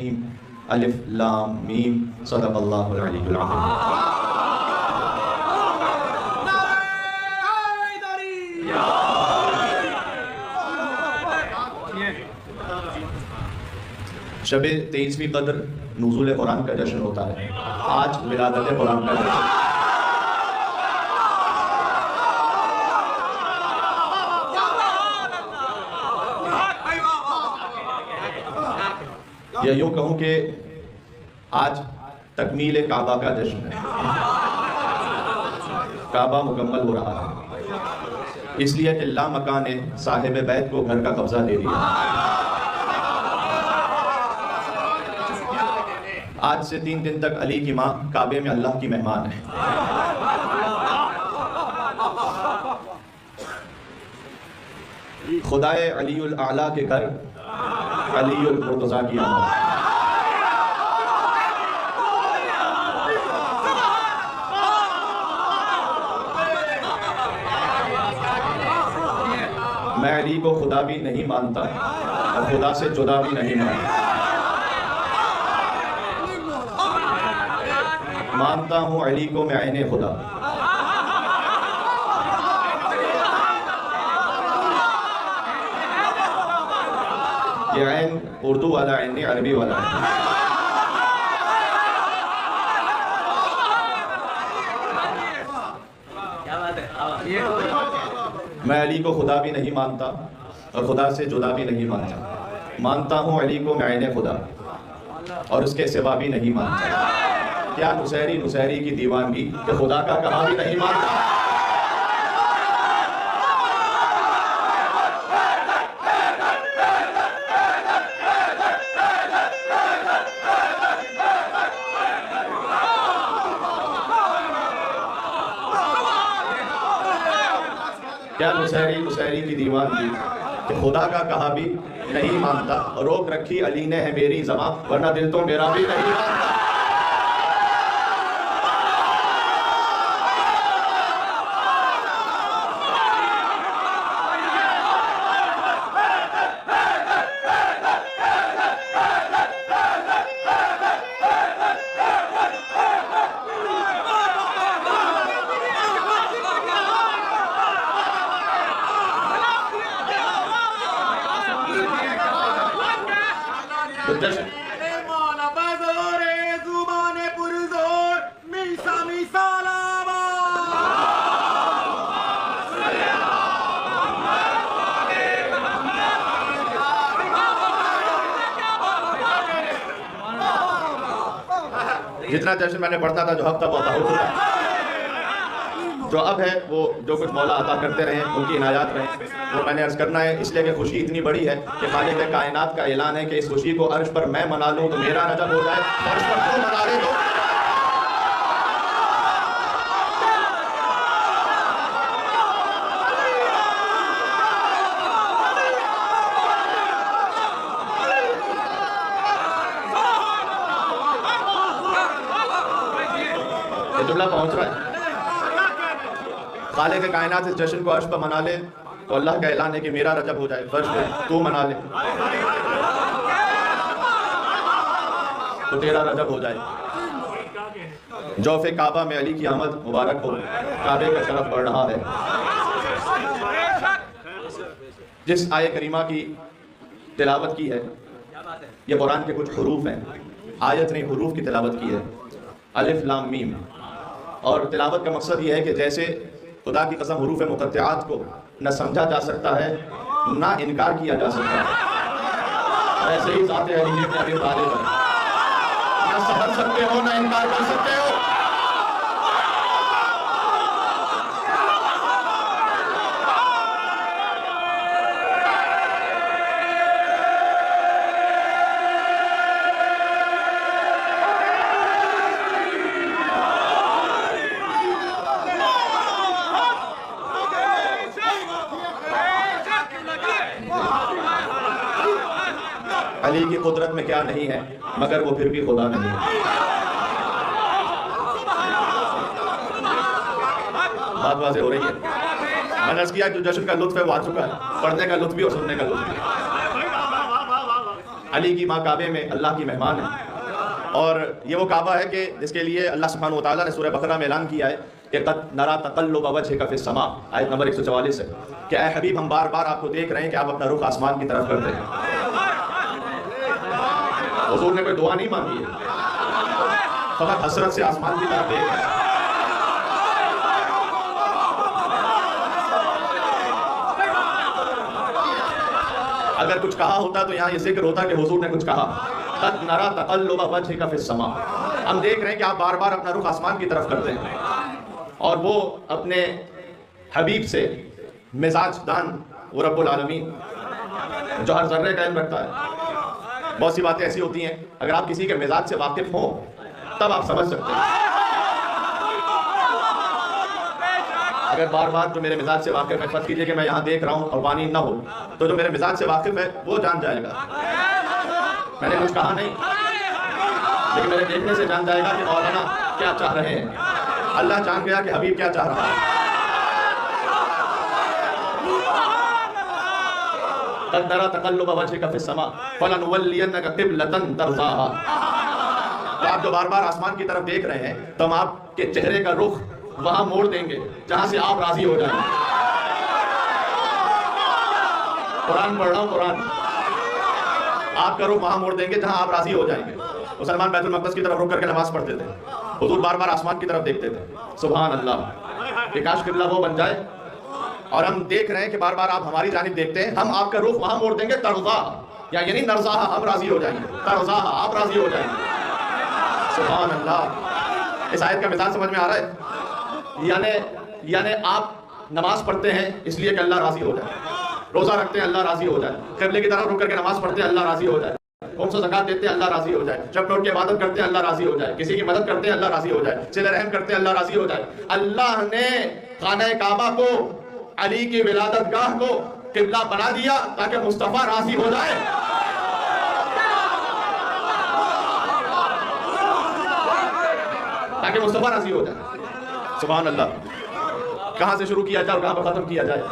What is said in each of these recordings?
रहीम अलिफ लाम मीम सदक़ल्लाहुल अलीयुल अज़ीम। शब 23वीं क़द्र नुज़ूल कुरान का जश्न होता है। आज विलादत कुरान का जश्न। या यूँ कहूँ कि आज तकमील काबा का जश्न है। काबा मुकम्मल हो रहा है, इसलिए कि लामकान ने साहिब बैत को घर का कब्जा दे दिया। आज से 3 दिन तक अली की माँ काबे में अल्लाह की मेहमान है। खुदाए अलीउल आला के घर अलीउल मुर्तज़ा की आमद। मैं अली को खुदा भी नहीं मानता और खुदा से जुदा भी नहीं मानता हूँ अली को मैं आईने खुदा। ये आइन उर्दू वाला आइन नहीं, अरबी वाला आइन। मैं अली को खुदा भी नहीं मानता और खुदा से जुदा भी नहीं मानता। मानता हूँ अली को मैं आईने खुदा और उसके सिवा भी नहीं मानता। क्या नुसैरी की दीवानगी कि खुदा का कहा भी नहीं मानता। क्या नुसैरी की दीवानगी कि खुदा का कहा भी नहीं मानता। रोक रखी अली ने है मेरी ज़बां, वरना दिल तो मेरा भी नहीं मानता। जितना जश्न मैंने पढ़ता था जो हफ्ता बहुत हो चुका, जो अब है वो जो कुछ मौला अता करते रहे, उनकी इनायात रहे, वो मैंने अर्ज़ करना है। इसलिए कि खुशी इतनी बड़ी है कि खालिक़ कायनात का ऐलान है कि इस खुशी को अर्श पर मैं मना लूँ तो मेरा रजब हो जाए, अर्श पर तू मना ले तो। जुमला पहुंच रहा है। खालिक़ कायनात इस जश्न को अर्श पर मना ले तो अल्लाह का ऐलान है कि मेरा रजब हो जाए, फर्ज पे तू मना ले तो तेरा रजब हो जाए। जौफ़े काबा में अली की आमद मुबारक हो, काबे का शरफ बढ़ रहा है। जिस आय करीमा की तिलावत की है, ये कुरान के कुछ हुरूफ हैं, आयत ने हुरूफ की तिलावत की है, अलिफ लाम मीम। और तिलावत का मकसद ये है कि जैसे खुदा की कसम हुरूफ मुक़त्तिआत को न समझा जा सकता है ना इनकार किया जा सकता है, ऐसे ही ज़ात अली इब्न अबी तालिब न समझ सकते हो ना इनकार कर सकते हो। अली की कुदरत में क्या नहीं है, मगर वो फिर भी खुदा नहीं है। बात वाज़ेह हो रही है। मैंने अर्ज़ किया जो जश्न का लुत्फ़ है वो आ चुका है, पढ़ने का लुत्फ़ भी और सुनने का लुत्फ़ भी। अली की माँ काबे में अल्लाह की मेहमान है, और ये वो काबा है कि जिसके लिए अल्लाह सुब्हानहु व तआला ने सूरह बकरा में ऐलान किया है कि क़द नरा तक़ल्लुब वजहिका फ़िस समा, आयत नंबर 144 है कि ऐ हबीब हम बार बार आपको देख रहे हैं कि आप अपना रुख आसमान की तरफ करते हैं। हुज़ूर ने कोई दुआ नहीं मांगी है, फ़कत हसरत से आसमान की तरफ देख रहे हैं। अगर कुछ कहा होता तो यहाँ ये जिक्र होता कि हुज़ूर ने कुछ कहा, क़द नरा तक़ल्लुब वजहिका फ़िस समा, हम देख रहे हैं कि आप बार बार अपना रुख आसमान की तरफ करते हैं। और वो अपने हबीब से मिजाज दान वो रब्बुल आलमीन जो हर ज़र्रे का इल्म रखता है। बहुत सी बातें ऐसी होती हैं अगर आप किसी के मिजाज से वाकिफ़ हों तब आप समझ सकते हैं। अगर बार बार जो मेरे मिजाज से वाकिफ़ है, फर्ज़ कीजिए कि मैं यहाँ देख रहा हूँ और पानी ना हो, तो जो मेरे मिजाज से वाकिफ़ है वो जान जाएगा मैंने कुछ कहा नहीं, लेकिन मेरे देखने से जान जाएगा कि मौलाना क्या चाह रहे हैं। अल्लाह जान गया कि हबीब क्या चाह रहा है। क़द नरा तक़ल्लुब वजहिका फ़िस समा फ़लनुवल्लियन्नका क़िबलतन तर्ज़ाहा, तो आप जो बार बार आसमान की तरफ देख रहे हैं तो हम आपके चेहरे का रुख वहां मोड़ देंगे जहां से आप राजी हो जाएंगे। कुरान पढ़ रहा हूं, कुरान, आपका रुख वहां मोड़ देंगे जहां आप राजी हो जाएंगे। मुसलमान बैतुल मक़दस की तरफ रुक करके नमाज पढ़ते थे, हुज़ूर बार बार आसमान की तरफ देखते थे। सुभान अल्लाह, कि काश किबला वो बन जाए। और हम देख रहे हैं कि बार बार आप हमारी जानिब देखते हैं, हम आपका रुख वहां मोड़ देंगे तर्ज़ा, या यानी नर्ज़ा, हम राजी हो जाएंगे, तर्ज़ा आप राजी हो जाएंगे। सुभान अल्लाह, इस आयत का मिसाल समझ में आ रहा है? यानी आप नमाज पढ़ते हैं इसलिए कि अल्लाह राजी हो जाए, रोज़ा रखते हैं अल्लाह राजी हो जाए, क़िबले की तरफ रुक करके नमाज पढ़ते हैं अल्लाह राजी हो जाए, कौन सा ज़कात देते हैं अल्लाह राजी हो जाए, जब लौट के इबादत करते हैं अल्लाह राजी हो जाए, किसी की मदद करते हैं अल्लाह राजी हो जाए, सिले रहम करते हैं अल्लाह राजी हो जाए। अल्लाह ने खाना काबा को, अली की विलादत गाह को किबला बना दिया ताकि मुस्तफ़ा राजी हो जाए। ताकि मुस्तफ़ा राजी हो जाए। सुभान अल्लाह। कहाँ से शुरू किया जाए और कहाँ पर ख़त्म किया जाए?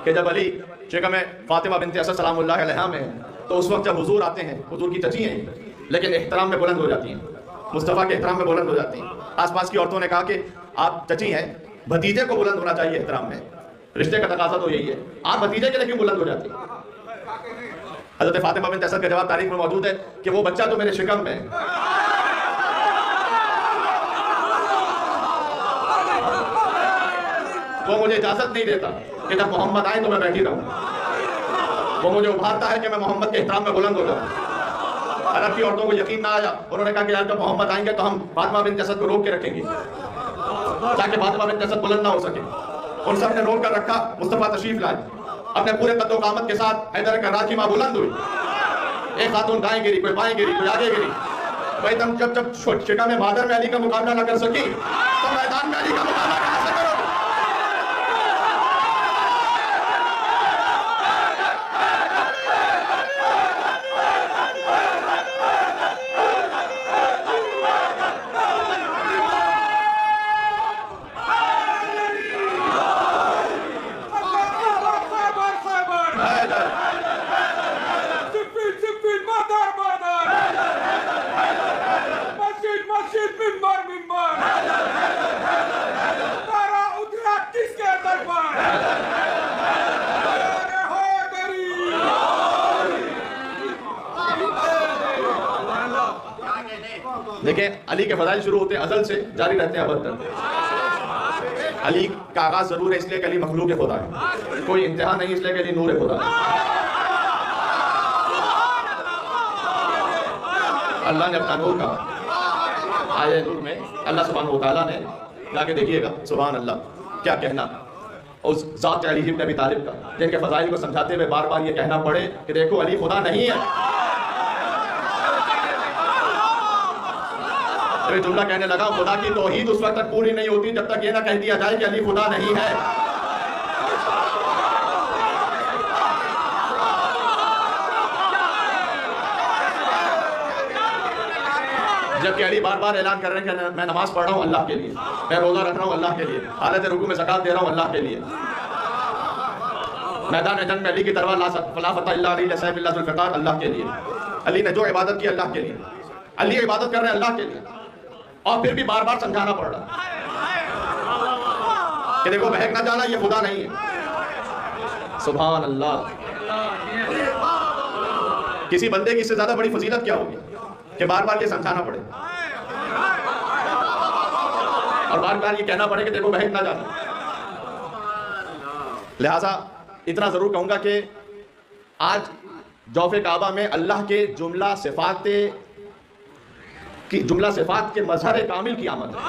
कि जब अली शेखा में फ़ातिमा बिन्त असद सलामुल्लाह अलैहा में, तो उस वक्त जब हुजूर आते हैं, हुजूर की चची हैं लेकिन एहतराम में बुलंद हो जाती हैं, मुस्तफ़ा के एहतराम में बुलंद हो जाती हैं। आसपास की औरतों ने कहा कि आप चची हैं, भतीजे को बुलंद होना चाहिए एहतराम में, रिश्ते का तकाज़ा तो यही है, आप भतीजे के लिए क्यों बुलंद हो जाती हैं? हज़रत फ़ातिमा बिन्त असद का जवाब तारीख में मौजूद है कि वो बच्चा तो मेरे शिकम में है, वो मुझे इजाज़त नहीं देता कि जब मोहम्मद आए तो मैं बैठी रहूँ, वो मुझे उभारता है कि मैं मोहम्मद के एहतराम में बुलंद हो जाऊँ। अरब की औरतों को यकीन ना आया, उन्होंने कहा कि यार जब मोहम्मद आएंगे तो हम फातिमा बिन्त असद को रोक के रखेंगे ताकि फातिमा बिन्त असद बुलंद ना हो सके। उन सब ने रोक कर रखा, मुस्तफ़ा तशरीफ लाए, अपने पूरे कद्दो कामत के साथ हैदर कर्रार की माँ बुलंद हुई। एक खातून दाएं गिरी, कोई बाएं गिरी, कोई आगे गिरी। भाई तुम जब शिका में बहादुर में अली का मुकाबला ना कर सकी तो मैदान में अली का मुकाबला कैसे करोगे? देखिए, अली के फजाइल शुरू होते हैं अज़ल से, जारी रहते हैं अबद तक। अली का आगाज़ ज़रूर है इसलिए कि अली मखलूक खुदा है, कोई इंतहा नहीं इसलिए कि अली नूर खुदा है। अल्लाह ने अपना नूर कहा आयत नूर में, अल्लाह सुब्हानहु व तआला ने, जाके देखिएगा सुभान अल्लाह क्या कहना उस ज़ात अली इब्न अबी तालिब का, जिनके फजाइल को समझाते हुए बार बार ये कहना पड़े कि देखो अली खुदा नहीं है। तो जुमला कहने लगा खुदा की तौहीद उस वक्त तक पूरी नहीं होती जब तक ये ना कह दिया जाए कि अली खुदा नहीं है। जबकि अली बार बार ऐलान कर रहे हैं कि मैं नमाज पढ़ रहा हूँ अल्लाह के लिए, मैं रोजा रख रहा हूँ अल्लाह के लिए, हालत रुकू में ज़कात दे रहा हूँ अल्लाह के लिए, मैदान जंग में अली की तरवार ला फतह इल्ला अली सैफ इल्ला ज़ुल्फ़िकार अल्लाह के लिए। अली ने जो इबादत की अल्लाह के लिए, अली इबादत कर रहे हैं अल्लाह के लिए, और फिर भी बार बार समझाना पड़ रहा कि देखो बहक ना जाना, ये खुदा नहीं है। सुभान अल्लाह। किसी बंदे की इससे ज्यादा बड़ी फजीलत क्या होगी कि बार बार ये समझाना पड़े और बार बार ये कहना पड़े कि देखो बहक ना जाना। लिहाजा इतना जरूर कहूंगा कि आज जौफ़े काबा में अल्लाह के जुमला सिफात के मजहर कामिल की आमद है।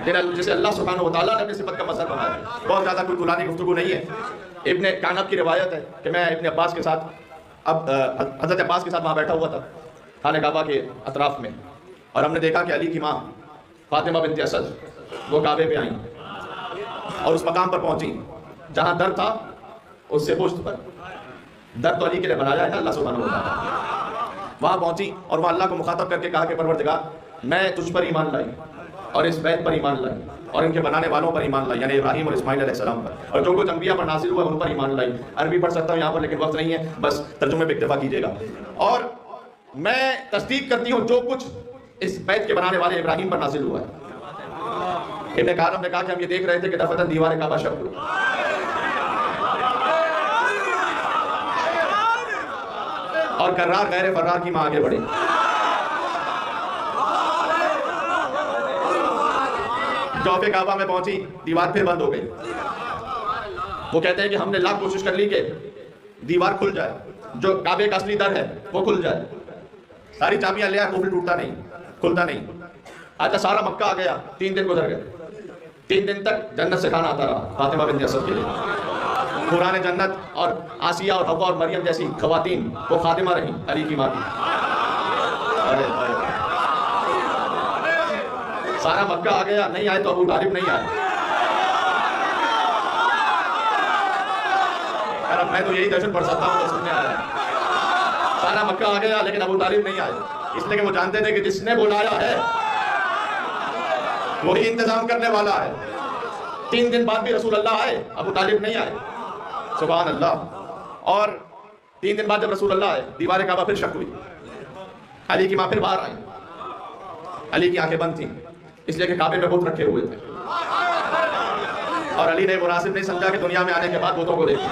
जैसे अल्लाह सुब्हानहु व तआला ने अपनी सिफत का मजहर बनाया। बहुत ज़्यादा कोई कुलानी गुफ्तगू नहीं है। इब्ने कानब की रिवायत है कि मैं इब्ने अब्बास के साथ हज़रत अब्बास के साथ वहाँ बैठा हुआ था खाने काबा के अतराफ में, और हमने देखा कि अली की माँ फातिमा बिन्त असद वो काबे पे आई और उस मकाम पर पहुंची जहां दर था, उससे पुश्त पर। दर तो अली के लिए बनाया है अल्लाह सुब्हानहु व तआला। वहां पहुंची और वह अल्लाह को मुखातब करके कहा कि परवरदिगार, मैं तुझ पर ईमान लाई और इस बैत पर ईमान लाई और इनके बनाने वालों पर ईमान लाई, यानी इब्राहिम और इस्माइल अलैहिस्सलाम पर, और जो कुछ अंबिया पर नाज़िल हुआ उन पर ईमान लाई। अरबी पढ़ सकता हूँ यहाँ पर, लेकिन वक्त नहीं है, बस तर्जुमे पे इक्तफा कीजिएगा। और मैं तस्दीक करती हूँ जो कुछ इस बैत के बनाने वाले इब्राहिम पर नाज़िल हुआ है। इब्ने कानब ने कहा कि हम ये देख रहे थे कि दफतन दीवार काबा शक हुई और कर्रार गैर फर्रार की मां आगे बढ़ी। जौफ़े काबा में पहुंची, दीवार फिर बंद हो गई। वो कहते हैं कि हमने लाख कोशिश कर ली कि दीवार खुल जाए, जो काबे का असली दर है वो खुल जाए। सारी चाबियां ले आए, वो भी टूटता नहीं, खुलता नहीं। अच्छा, सारा मक्का आ गया। 3 दिन गुजर गए। 3 दिन तक जन्नत से खाना आता रहा फातिमा बिन्त असद के लिए। कुरान जन्नत और आसिया और हव्वा और मरियम जैसी खवातीन वो खातिमा रही अली की माँ की। सारा मक्का आ गया, नहीं आए तो अबू तालिब नहीं आए। यार मैं तो यही दर्शन पढ़ सकता हूँ, सुनने आया। सारा मक्का आ गया लेकिन अबू तालिब नहीं आए, इसलिए कि वो जानते थे कि जिसने बुलाया है वही इंतजाम करने वाला है। 3 दिन बाद भी रसूल अल्लाह आए, अबू तालिब नहीं आए। सुभान अल्लाह। और 3 दिन बाद जब रसूल अल्लाह आए, दीवार काबा फिर शक हुई। अली की माँ फिर बाहर आई। अली की आंखें बंद थी, इसलिए कि काबे में बुत रखे हुए थे, और अली ने मुनासिब नहीं समझा कि दुनिया में आने के बाद बुतों को देखें।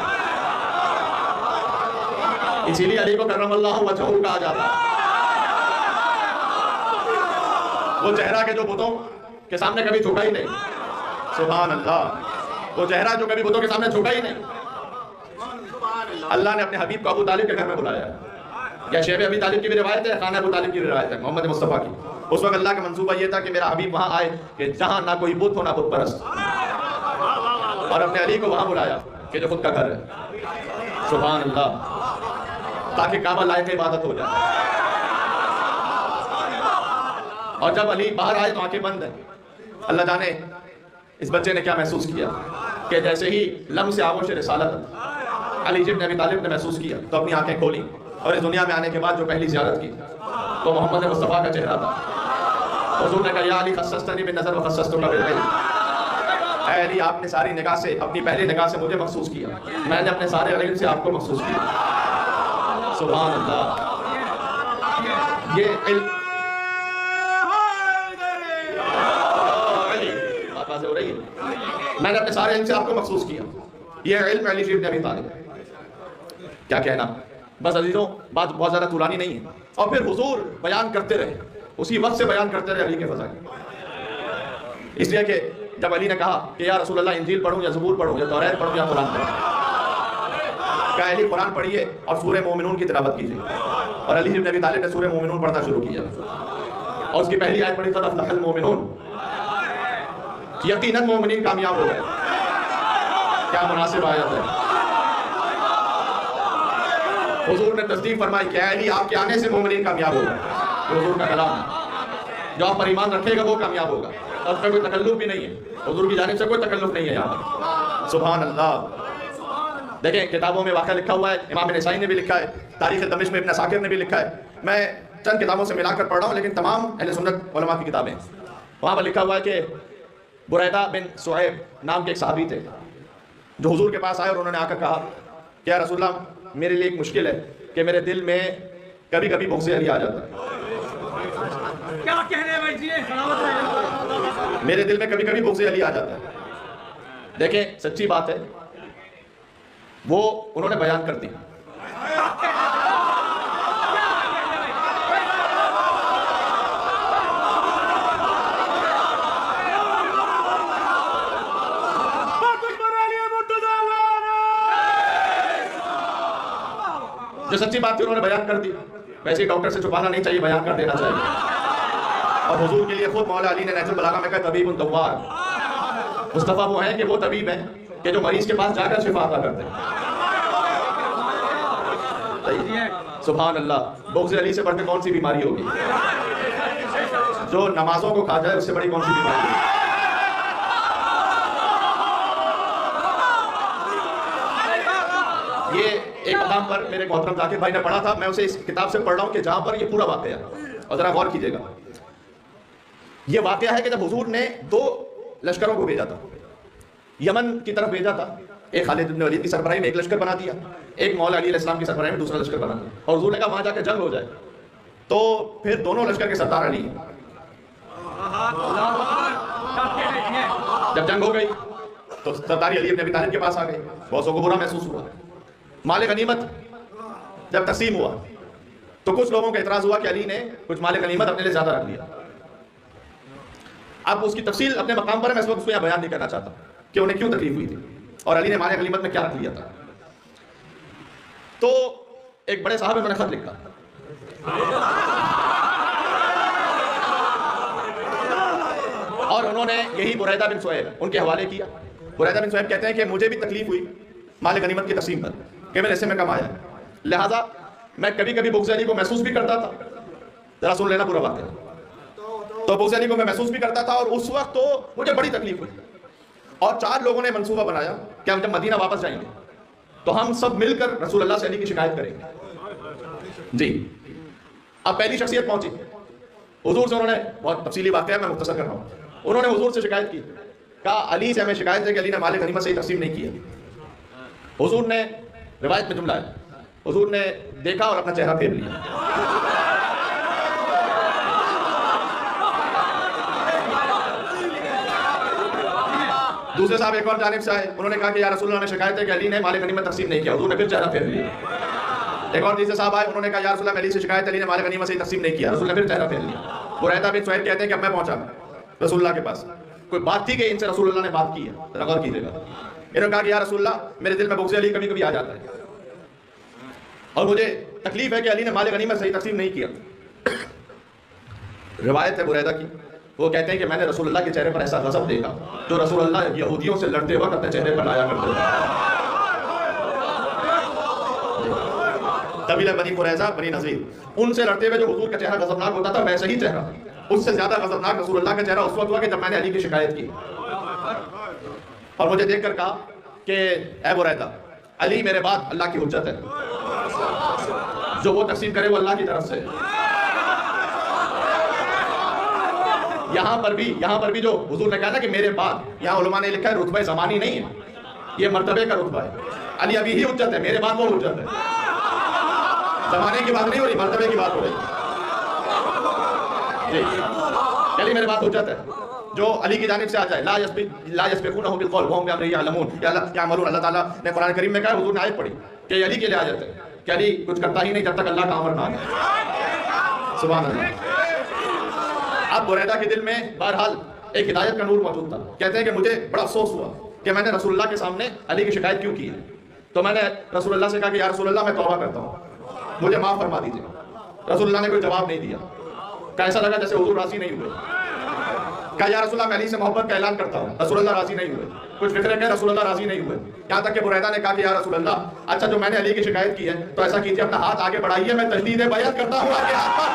इसीलिए अली को करमल्लाहु वजहहु कहा जाता है। वो चेहरा के जो बुतों के सामने कभी झुका ही नहीं। सुभान अल्लाह। वो चेहरा जो कभी बुतों के सामने झुका ही नहीं। अल्लाह ने अपने हबीब को अबू तालिब के घर में बुलाया। या शेब अबी तालिब की भी रिवायत है, खाना अबू तालिब की रिवायत है, मोहम्मद मुस्तफ़ा की। उस वक्त अल्लाह का मंसूबा ये था कि मेरा हबीब वहां आए कि जहां ना कोई बुत हो ना बुत परस्त, और अपने अली को वहां बुलाया कि जो खुद का घर है। सुभान अल्लाह। ताकि काबा लायक इबादत हो जाए। और जब अली बाहर आए तो आंखें बंद है। अल्लाह जाने इस बच्चे ने क्या महसूस किया कि जैसे ही लम से आगोश रिसालत अली इब्न अबी तालिब ने महसूस किया तो अपनी आंखें खोली, और इस दुनिया में आने के बाद जो पहली ज़ियारत की तो मोहम्मद मुस्तफ़ा का चेहरा था। हुज़ूर ने कहा, या अली खस्सस्तनी बिन्नज़र व खस्सस्तुका बिल-इल्म। ऐ अली, आपने सारी निगाह से, अपनी पहली निगाह से मुझे महसूस किया, मैंने अपने सारे इल्म से आपको महसूस किया। सुभान अल्लाह। ये इल्म हो रही है, मैंने अपने सारे इल्म से आपको महसूस किया। ये इल्म अली इब्न अबी तालिब। क्या कहना। बस अजीजों, बात बहुत ज़्यादा तुलानी नहीं है। और फिर हुजूर बयान करते रहे, उसी वक्त से बयान करते रहे अली के फ़ज़ाइल। इसलिए कि जब अली ने कहा कि या रसूल अल्लाह, इंजील पढ़ूं या ज़बूर पढ़ूं या तौरात पढ़ूं या कुरान पढ़ूं, क्या अली कुरान पढ़िए और सूरह मोमिनून की तिलावत कीजिए। और अली इब्न अबी तालिब ने सूरह मोमिनून पढ़ना शुरू किया, और उसकी पहली आयत पढ़ी, क़द अफ़लहल मोमिनून, यकीनन मोमिनीन कामयाब हो गए। क्या मुनासिब आयत है। हुजूर ने तस्दीक फरमाई कि अली, आपके आने से मोमिनीन कामयाब हो गए। हुजूर का कलाम, जो आप पर ईमान रखेगा वो कामयाब होगा, और उसमें कोई तकल्लुफ भी नहीं है। हुजूर की जानिब से कोई तकल्लुफ नहीं है यहाँ पर। सुभान अल्लाह। देखें, किताबों में वाक़या लिखा हुआ है, इमाम नसाई ने भी लिखा है, तारीख़ दमिश्क में इब्न साकिर ने भी लिखा है। मैं चंद किताबों से मिलाकर पढ़ रहा हूँ, लेकिन तमाम अहले सुन्नत उलमा की किताबें। वहाँ पर लिखा हुआ है कि बुरैदा बिन सुहैब नाम के एक सहाबी थे, जो हुजूर के पास आए और उन्होंने आकर कहा कि या रसूलल्लाह, मेरे लिए एक मुश्किल है कि मेरे दिल में कभी कभी बुग़्ज़ अली आ जाता है। क्या कह रहे हैं भाई जी, मेरे दिल में कभी कभी बुग़्ज़ अली आ जाता है। देखें, सच्ची बात है, वो उन्होंने बयान कर दी। जो सच्ची बात थी उन्होंने बयान कर दी। वैसे ही डॉक्टर से छुपाना नहीं चाहिए, बयान कर देना चाहिए। और हुजूर के लिए खुद मौला अली ने नहजुल बलागा में कहा, तबीबुन दव्वार, मुस्तफ़ा वो हैं कि वो तबीब हैं कि जो मरीज के पास जाकर शिफा अता करते हैं। सुभान अल्लाह, बुग़्ज़ अली से बढ़कर कौन सी बीमारी होगी? जो नमाजों को खा जाए उससे बड़ी कौन सी बीमारी होगी? ये एक मकाम पर मेरे मोहतरम जाकिर भाई ने पढ़ा था, मैं उसे इस किताब से पढ़ रहा हूँ कि जहां पर ये पूरा वाकया, और जरा गौर कीजिएगा। ये वाकया है कि जब हुजूर ने 2 लश्करों को भेजा था, यमन की तरफ भेजा था, एक खालिद इब्न वलीद की सरबराही में एक लश्कर बना दिया, एक मौला अली अलैहिस्सलाम की सरबराही में दूसरा लश्कर बना दिया, और हुजूर ने कहा वहां जाकर जंग हो जाए। तो फिर दोनों लश्कर के सरदार अली। जब जंग हो गई तो सरदारी अली इब्न अबी तालिब के पास आ गए। बॉसों को बुरा महसूस हुआ। माल गनीमत जब तकसीम हुआ तो कुछ लोगों का इतराज हुआ कि अली ने कुछ माल गनीमत अपने लिए ज्यादा रख लिया। अब उसकी तफसील अपने मकाम पर है, मैं इस वक्त उसको यहाँ बयान नहीं करना चाहता कि उन्हें क्यों तकलीफ हुई थी और अली ने माल गनीमत में क्या रख लिया था। तो एक बड़े साहब उन्होंने खत लिखा, और उन्होंने यही बुरैदा बिन सुहैब उनके हवाले किया। बुरैदा बिन सुहैब कहते हैं कि मुझे भी तकलीफ हुई माल गनीमत की तकसीम पर कि मेरे हिस्से में कम आया, लिहाजा मैं कभी कभी बुग़्ज़ अली को महसूस भी करता था। जरा सुन लेना पूरा बात है। तो बुग़्ज़ अली को मैं महसूस भी करता था और उस वक्त तो मुझे बड़ी तकलीफ हुई, और 4 लोगों ने मंसूबा बनाया कि हम जब मदीना वापस जाएंगे तो हम सब मिलकर रसूल अल्लाह से अली की शिकायत करेंगे। जी, अब पहली शख्सियत पहुंची हुजूर से। उन्होंने, बहुत तफसीली बात है, मैं मुख्तसर कर रहा हूँ, उन्होंने हुजूर से शिकायत की, कहा अली से हमें शिकायत है कि अली ने माल गनीमत से तकसीम नहीं किया। हुजूर ने, रिवायत में जुमला है, हुजूर ने देखा और अपना चेहरा फेर लिया। दूसरे साहब एक और जानिब से आए, उन्होंने कहा कि या रसूलल्लाह ने शिकायत है कि अली ने माल गनीमत तकसीम नहीं किया। हुजूर ने फिर चेहरा फेर लिया। एक और तीसरे साहब आए, उन्होंने कहा या रसूलल्लाह अली से शिकायत है, अली ने माल गनीमत से तकसीम नहीं किया। रसूल ने फिर चेहरा फेर लिया। बुरैदा बिन सुहैब कहते हैं कि अब मैं पहुंचा रसूलल्लाह के पास, कोई बात थी कि इनसे रसूलल्लाह ने बात की है, जरा गौर कीजिएगा। इन्होंने कहा कि या रसूलल्लाह, मेरे दिल में बुग़्ज़ अली कभी कभी आ जाता है और मुझे तकलीफ है कि अली ने माल गनीमत सही तकसीम नहीं किया। रिवायत है बुरैदा की, वो कहते हैं कि मैंने रसूलुल्लाह के चेहरे पर ऐसा गज़ब देखा जो रसूलुल्लाह यहूदियों से लड़ते वक्त अपने चेहरे पर लाया करते थे। कबीला बनी कुरैज़ा, बनी नज़ीर, उनसे लड़ते हुए जो हुजूर का चेहरा गज़बनाक होता था, वैसे ही चेहरा, उससे ज्यादा गज़बनाक रसूलुल्लाह का चेहरा उस वक्त हुआ कि जब मैंने अली की शिकायत की और मुझे देखकर कहा कि ऐ बुरैदा, अली मेरे बाद अल्लाह की हुज्जत है, जो वो तकसीम करे वो अल्लाह की तरफ से। यहाँ पर भी जो हुजूर ने कहा ना कि मेरे बाद, यहाँ उलमा ने लिखा है रुतबा ज़मानी नहीं है, ये मर्तबे का रुतबा है। अली अभी ही हुज्जत है, मेरे बाद वो हुज्जत है। ज़माने की बात नहीं हो रही, मर्तबे की बात हो रही जी। अली मेरे बाद हुज्जत है, जो अली की जानिब से आ जाए। ला यस्बिकूनहु बिल क़ौल वहुम बिअम्रिही यअलमून, यअमलून। अल्लाह ताला ने कुरान करीम में कहा, हुजूर ने आयत पढ़ी कि अली के लिए आ जाते हैं कि अली कुछ करता ही नहीं जब तक अल्लाह का अमर ना आए। सुभान अल्लाह। अब बुरैदा के दिल में बहरहाल एक हिदायत का नूर मौजूद था। कहते हैं कि मुझे बड़ा अफसोस हुआ कि मैंने रसूलुल्लाह के सामने अली की शिकायत क्यों की है। तो मैंने रसूलुल्लाह से कहा कि या रसूलुल्लाह, मैं तौबा करता हूँ, मुझे माफ़ फरमा दीजिए। रसूलुल्लाह ने कोई जवाब नहीं दिया। कैसा लगा जैसे हुजूर राजी नहीं हुए। कहा या रसूलुल्लाह, मैं अली से मोहब्बत का ऐलान करता हूँ। रसूलुल्लाह राजी नहीं हुए। कुछ फिक्र है, रसूलुल्लाह राजी नहीं हुए। यहाँ तक कि बुरैदा ने कहा कि या रसूलुल्लाह, अच्छा जो मैंने अली की शिकायत की है तो ऐसा कीजिए, अपना हाथ आगे बढ़ाइए, मैं तजदीद बैअत करता हूँ आपके हाथ पर।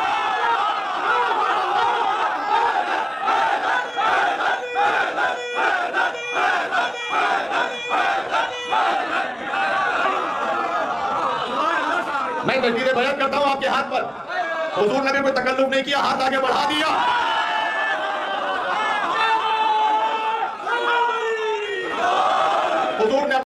मैं तजदीद बैअत करता हूँ आपके हाथ पर। हुजूर ने भी कोई तकल्लुफ नहीं किया, हाथ आगे बढ़ा दिया।